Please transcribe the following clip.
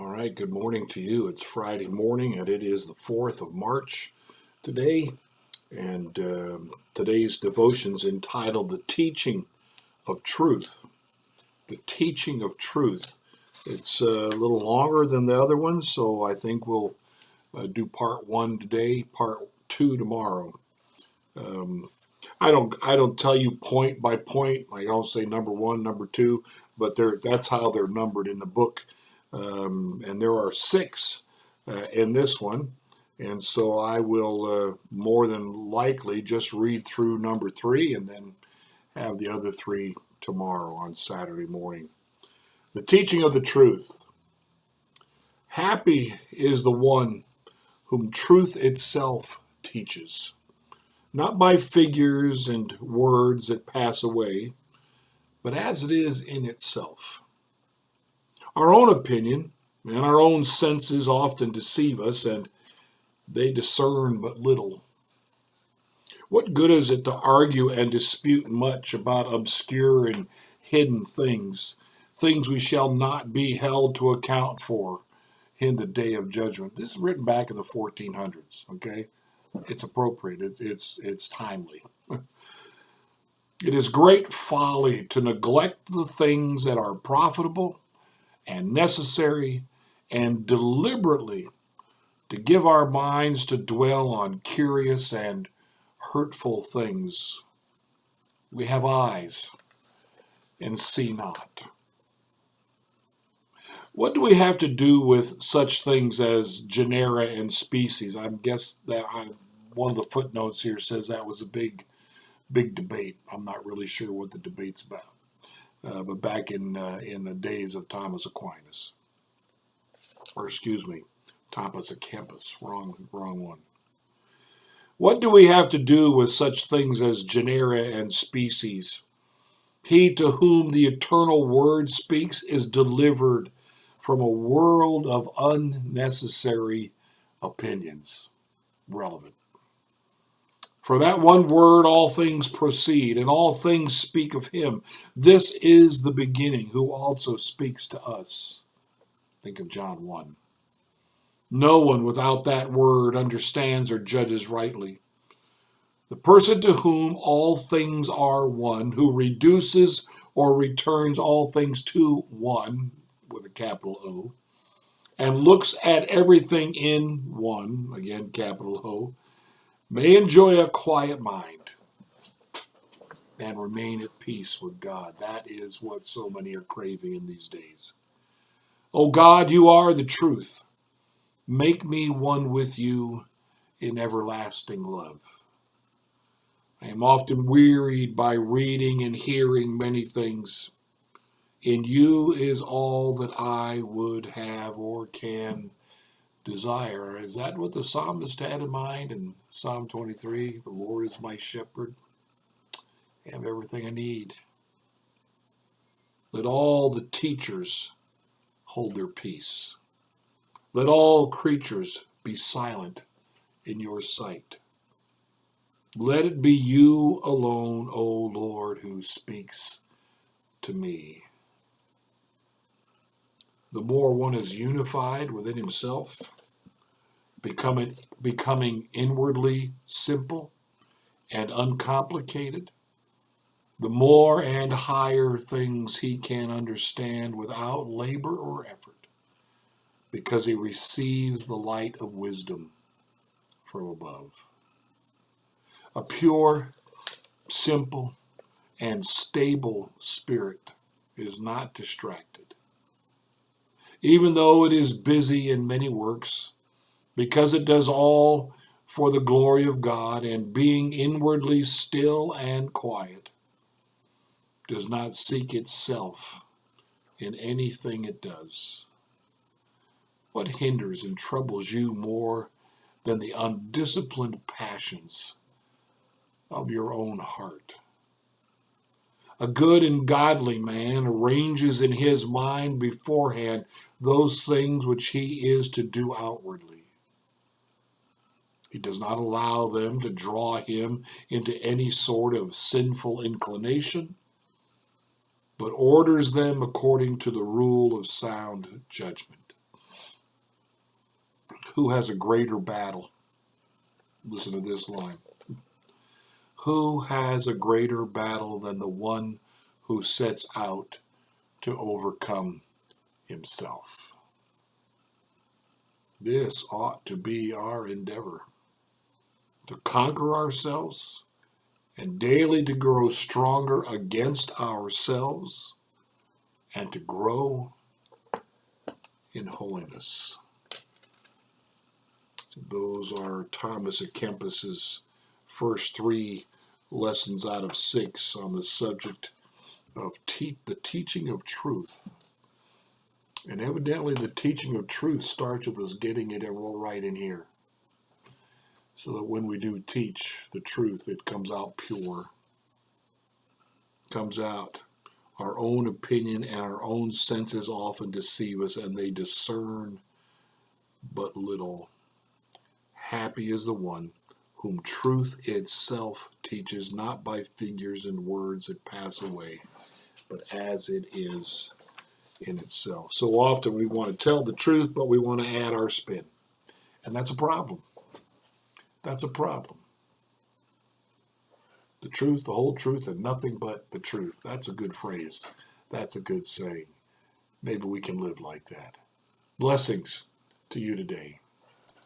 All right, good morning to you. It's Friday morning and it is the 4th of March today. And today's devotion's entitled The Teaching of Truth. The Teaching of Truth. It's a little longer than the other ones, so I think we'll do part 1 today, part 2 tomorrow. I don't tell you point by point. I don't say number 1, number 2, but that's how they're numbered in the book. And there are 6 in this one, and so I will more than likely just read through number 3 and then have the other 3 tomorrow on Saturday morning. The teaching of the truth. Happy is the one whom truth itself teaches, not by figures and words that pass away, but as it is in itself. Our own opinion and our own senses often deceive us, and they discern but little. What good is it to argue and dispute much about obscure and hidden things we shall not be held to account for in the day of judgment? This is written back in the 1400s, okay? It's appropriate. It's timely. It is great folly to neglect the things that are profitable and necessary, and deliberately to give our minds to dwell on curious and hurtful things. We have eyes and see not. What do we have to do with such things as genera and species? I guess that one of the footnotes here says that was a big debate. I'm not really sure what the debate's about. But back in the days of Thomas Aquinas, Thomas à Kempis, wrong one. What do we have to do with such things as genera and species? He to whom the eternal word speaks is delivered from a world of unnecessary opinions. Relevant. For that one word all things proceed, and all things speak of him. This is the beginning, who also speaks to us. Think of John 1. No one without that word understands or judges rightly. The person to whom all things are one, who reduces or returns all things to one, with a capital O, and looks at everything in one, again capital O, may enjoy a quiet mind and remain at peace with God. That is what so many are craving in these days. O God, you are the truth. Make me one with you in everlasting love. I am often wearied by reading and hearing many things. In you is all that I would have or can desire. Is that what the psalmist had in mind in Psalm 23? The Lord is my shepherd. I have everything I need. Let all the teachers hold their peace. Let all creatures be silent in your sight. Let it be you alone, O Lord, who speaks to me. The more one is unified within himself, becoming inwardly simple and uncomplicated, the more and higher things he can understand without labor or effort, because he receives the light of wisdom from above. A pure, simple, and stable spirit is not distracted. Even though it is busy in many works, because it does all for the glory of God, and being inwardly still and quiet, does not seek itself in anything it does. What hinders and troubles you more than the undisciplined passions of your own heart? A good and godly man arranges in his mind beforehand those things which he is to do outwardly. He does not allow them to draw him into any sort of sinful inclination, but orders them according to the rule of sound judgment. Who has a greater battle? Listen to this line. Who has a greater battle than the one who sets out to overcome himself? This ought to be our endeavor, to conquer ourselves and daily to grow stronger against ourselves and to grow in holiness. Those are Thomas à Kempis's first 3 lessons out of 6 on the subject of the teaching of truth. And evidently the teaching of truth starts with us getting it all right in here, so that when we do teach the truth, it comes out pure, comes out. Our own opinion and our own senses often deceive us, and they discern but little. Happy is the one whom truth itself teaches, not by figures and words that pass away, but as it is in itself. So often we want to tell the truth, but we want to add our spin. And that's a problem. That's a problem. The truth, the whole truth, and nothing but the truth. That's a good phrase. That's a good saying. Maybe we can live like that. Blessings to you today.